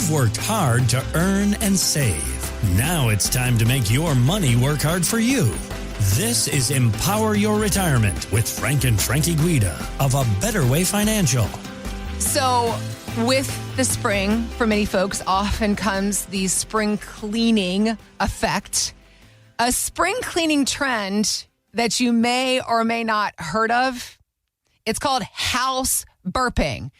You've worked hard to earn and save. Now it's time to make your money work hard for you. This is Empower Your Retirement with Frank and Frankie Guida of A Better Way Financial. So with the spring, for many folks, often comes the spring cleaning effect. A spring cleaning trend that you may or may not heard of, it's called house burping.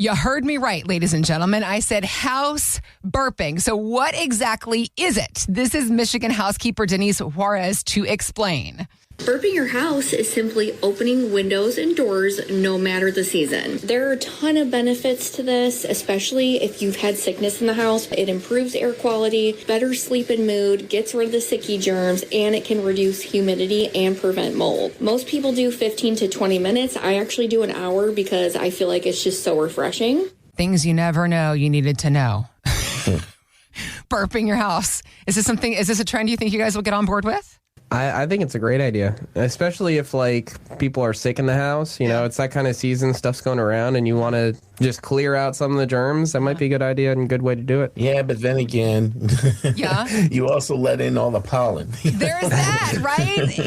You heard me right, ladies and gentlemen. I said house burping. So what exactly is it? This is Michigan housekeeper Denise Juarez to explain. Burping your house is simply opening windows and doors no matter the season. There are a ton of benefits to this, especially if you've had sickness in the house. It improves air quality, better sleep and mood, gets rid of the sticky germs, and it can reduce humidity and prevent mold. Most people do 15 to 20 minutes. I actually do an hour because I feel like it's just so refreshing. Things you never know you needed to know. Burping your house. Is this a trend you think you guys will get on board with? I think it's a great idea, especially if people are sick in the house. You know, it's that kind of season, stuff's going around, and you want to just clear out some of the germs. That might be a good idea and a good way to do it. Yeah, but then again, you also let in all the pollen. There's that, right?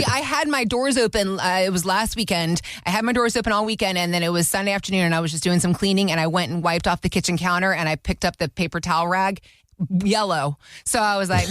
I had my doors open. It was last weekend. I had my doors open all weekend, and then it was Sunday afternoon, and I was just doing some cleaning, and I went and wiped off the kitchen counter, and I picked up the paper towel rag. Yellow. So I was like,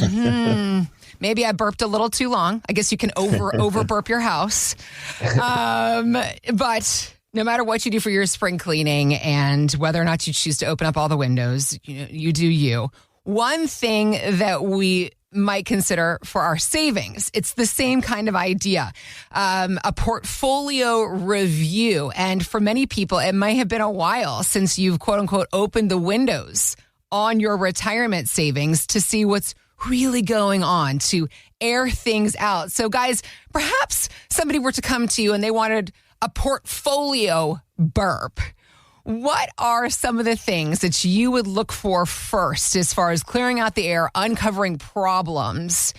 maybe I burped a little too long. I guess you can over burp your house. But no matter what you do for your spring cleaning and whether or not you choose to open up all the windows, you do you. One thing that we might consider for our savings, it's the same kind of idea, a portfolio review. And for many people, it might have been a while since you've quote unquote opened the windows on your retirement savings to see what's really going on, to air things out. So guys, perhaps somebody were to come to you and they wanted a portfolio burp. What are some of the things that you would look for first as far as clearing out the air, uncovering problems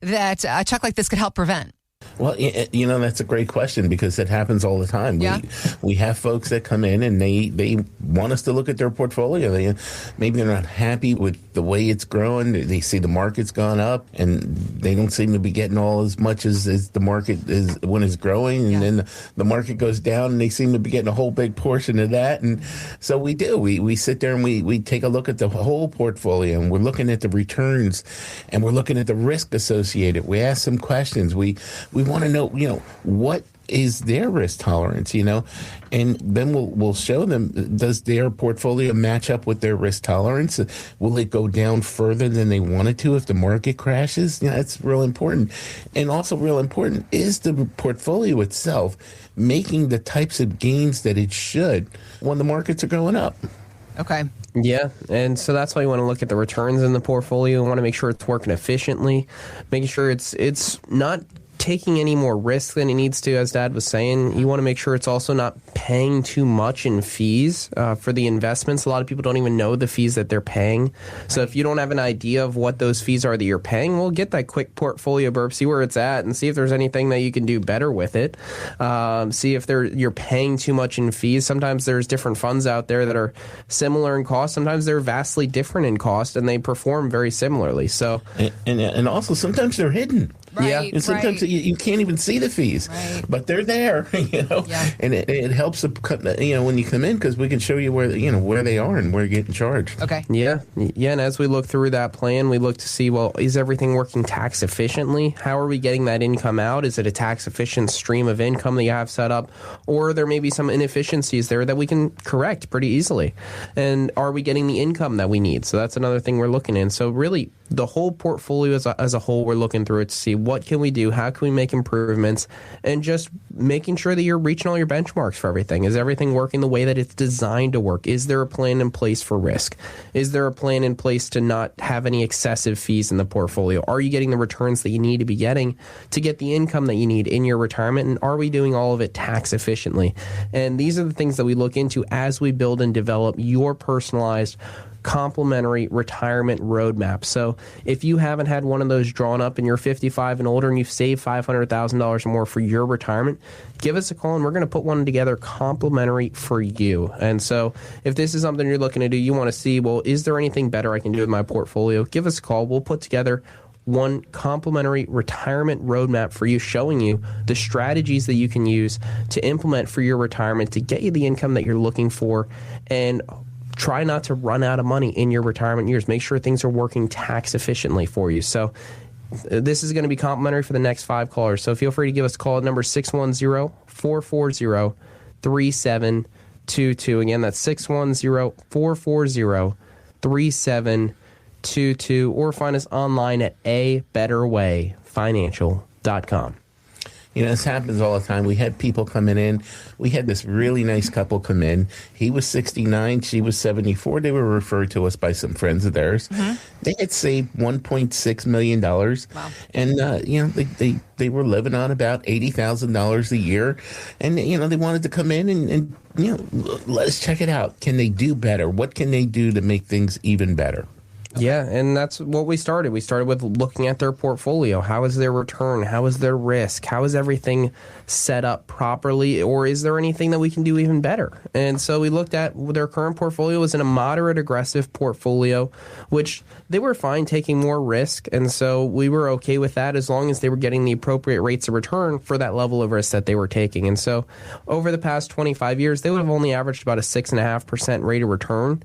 that a check like this could help prevent? Well, that's a great question because it happens all the time. Yeah. We have folks that come in and they want us to look at their portfolio. Maybe they're not happy with the way it's growing. They see the market's gone up and they don't seem to be getting all as much as the market is when it's growing. And then the market goes down and they seem to be getting a whole big portion of that. And so we do. We sit there and we take a look at the whole portfolio and we're looking at the returns and we're looking at the risk associated. We ask some questions. We want to know, what is their risk tolerance, and then we'll show them, does their portfolio match up with their risk tolerance? Will it go down further than they wanted to if the market crashes? That's real important. And also real important is the portfolio itself making the types of gains that it should when the markets are going up. Okay. Yeah, and so that's why you want to look at the returns in the portfolio. You want to make sure it's working efficiently, making sure it's not taking any more risk than it needs to, as Dad was saying. You want to make sure it's also not paying too much in fees for the investments. A lot of people don't even know the fees that they're paying. So if you don't have an idea of what those fees are that you're paying, well, get that quick portfolio burp, see where it's at, and see if there's anything that you can do better with it. See if you're paying too much in fees. Sometimes there's different funds out there that are similar in cost. Sometimes they're vastly different in cost, and they perform very similarly. So, and also sometimes they're hidden. Right, yeah, and sometimes you can't even see the fees, but they're there, and it helps when you come in because we can show you where they are and where you're getting charged. Okay. Yeah, and as we look through that plan, we look to see, well, is everything working tax efficiently? How are we getting that income out? Is it a tax efficient stream of income that you have set up, or there may be some inefficiencies there that we can correct pretty easily? And are we getting the income that we need? So that's another thing we're looking in. So really, the whole portfolio as a whole, we're looking through it to see what can we do, how can we make improvements, and just making sure that you're reaching all your benchmarks for everything. Is everything working the way that it's designed to work? Is there a plan in place for risk? Is there a plan in place to not have any excessive fees in the portfolio? Are you getting the returns that you need to be getting to get the income that you need in your retirement? And are we doing all of it tax efficiently? And these are the things that we look into as we build and develop your personalized complimentary retirement roadmap. So if you haven't had one of those drawn up and you're 55 and older and you've saved $500,000 or more for your retirement, give us a call and we're going to put one together complimentary for you. And so if this is something you're looking to do, you want to see, well, is there anything better I can do with my portfolio? Give us a call. We'll put together one complimentary retirement roadmap for you, showing you the strategies that you can use to implement for your retirement to get you the income that you're looking for, and try not to run out of money in your retirement years. Make sure things are working tax efficiently for you. So this is going to be complimentary for the next 5 callers. So feel free to give us a call at number 610-440-3722. Again, that's 610-440-3722. Or find us online at abetterwayfinancial.com. You know, this happens all the time. We had people coming in. We had this really nice couple come in. He was 69. She was 74. They were referred to us by some friends of theirs. Mm-hmm. They had saved $1.6 million. Wow. And, you know, they were living on about $80,000 a year. And, you know, they wanted to come in and, you know, let's check it out. Can they do better? What can they do to make things even better? Yeah, and that's what we started. We started with looking at their portfolio. How is their return? How is their risk? How is everything set up properly? Or is there anything that we can do even better? And so we looked at their current portfolio was in a moderate aggressive portfolio, which they were fine taking more risk. And so we were okay with that as long as they were getting the appropriate rates of return for that level of risk that they were taking. And so over the past 25 years, they would have only averaged about a 6.5% rate of return,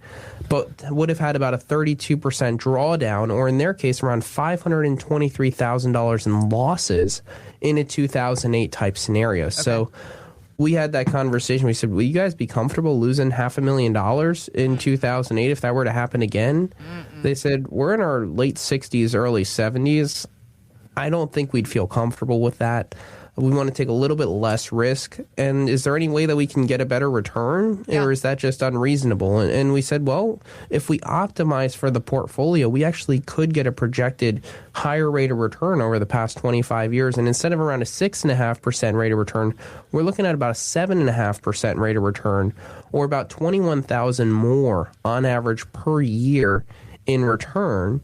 but would have had about a 32% drawdown, or in their case, around $523,000 in losses in a 2008 type scenario. Okay. So we had that conversation. We said, will you guys be comfortable losing $500,000 in 2008 if that were to happen again? Mm-mm. They said, we're in our late 60s, early 70s. I don't think we'd feel comfortable with that. We want to take a little bit less risk. And is there any way that we can get a better return? Yeah. Or is that just unreasonable? And we said, well, if we optimize for the portfolio, we actually could get a projected higher rate of return over the past 25 years. And instead of around a 6.5% rate of return, we're looking at about a 7.5% rate of return, or about $21,000 more on average per year in return.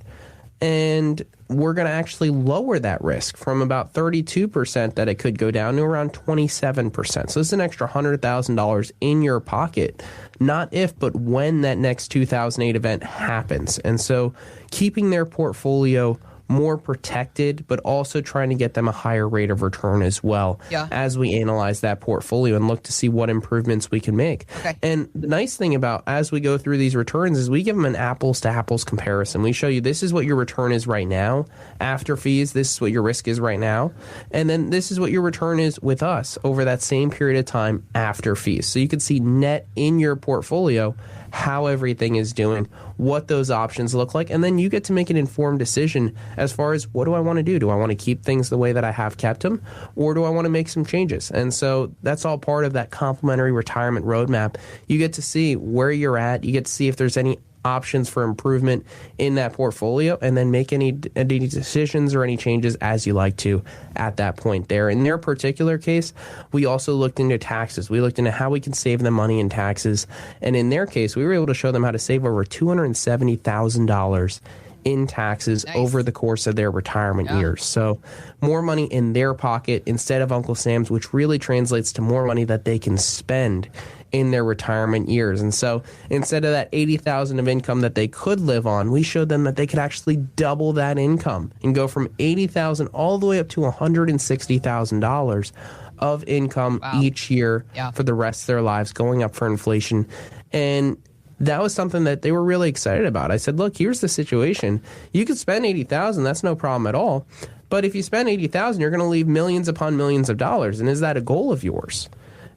And we're going to actually lower that risk from about 32% that it could go down to around 27%. So it's an extra $100,000 in your pocket, not if, but when that next 2008 event happens. And so keeping their portfolio more protected, but also trying to get them a higher rate of return as well as we analyze that portfolio and look to see what improvements we can make. Okay. And the nice thing about as we go through these returns is we give them an apples to apples comparison. We show you this is what your return is right now after fees, this is what your risk is right now, and then this is what your return is with us over that same period of time after fees. So you can see net in your portfolio how everything is doing, what those options look like, and then you get to make an informed decision as far as what do I want to do? Do I want to keep things the way that I have kept them, or do I want to make some changes? And so that's all part of that complimentary retirement roadmap. You get to see where you're at. You get to see if there's any options for improvement in that portfolio, and then make any decisions or any changes as you like to at that point there. In their particular case, we also looked into taxes. We looked into how we can save them money in taxes. And in their case, we were able to show them how to save over $270,000 in taxes over the course of their retirement years. So more money in their pocket instead of Uncle Sam's, which really translates to more money that they can spend in their retirement years. And so instead of that $80,000 of income that they could live on, we showed them that they could actually double that income and go from $80,000 all the way up to $160,000 of income each year for the rest of their lives, going up for inflation. And that was something that they were really excited about. I said, look, here's the situation. You could spend $80,000, that's no problem at all. But if you spend $80,000, you're going to leave millions upon millions of dollars. And is that a goal of yours?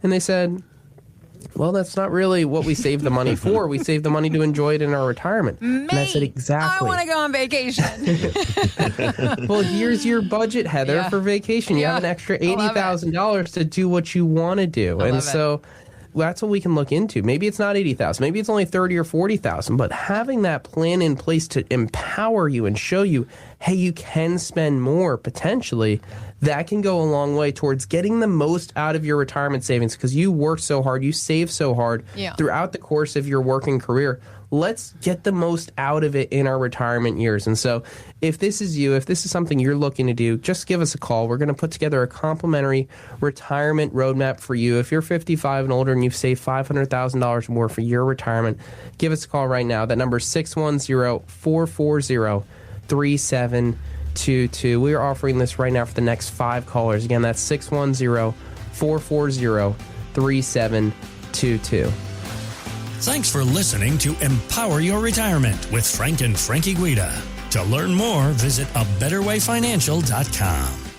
And they said, well, that's not really what we save the money for. We save the money to enjoy it in our retirement. And I said, exactly. I want to go on vacation. Well, here's your budget, Heather, for vacation. You have an extra $80,000 to do what you want to do. And so that's what we can look into. Maybe it's not $80,000. Maybe it's only $30,000 or $40,000. But having that plan in place to empower you and show you, hey, you can spend more potentially, that can go a long way towards getting the most out of your retirement savings because you work so hard, you save so hard throughout the course of your working career. Let's get the most out of it in our retirement years. And so if this is you, if this is something you're looking to do, just give us a call. We're going to put together a complimentary retirement roadmap for you. If you're 55 and older and you've saved $500,000 more for your retirement, give us a call right now. That number is 610-440-3722. We are offering this right now for the next 5 callers. Again, that's 610-440-3722. Thanks for listening to Empower Your Retirement with Frank and Frankie Guida. To learn more, visit abetterwayfinancial.com.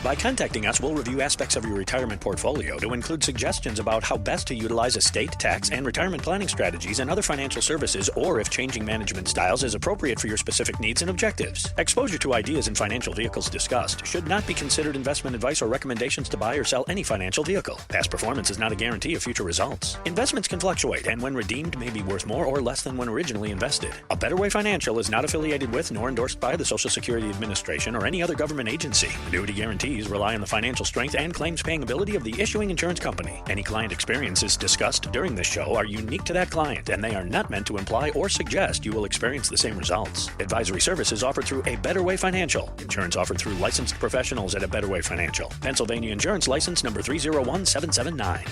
By contacting us, we'll review aspects of your retirement portfolio to include suggestions about how best to utilize estate, tax, and retirement planning strategies and other financial services, or if changing management styles is appropriate for your specific needs and objectives. Exposure to ideas and financial vehicles discussed should not be considered investment advice or recommendations to buy or sell any financial vehicle. Past performance is not a guarantee of future results. Investments can fluctuate and when redeemed may be worth more or less than when originally invested. A Better Way Financial is not affiliated with nor endorsed by the Social Security Administration or any other government agency. Annuity guarantees rely on the financial strength and claims paying ability of the issuing insurance company. Any client experiences discussed during this show are unique to that client, and they are not meant to imply or suggest you will experience the same results. Advisory services offered through A Better Way Financial. Insurance offered through licensed professionals at A Better Way Financial. Pennsylvania Insurance License number 301779.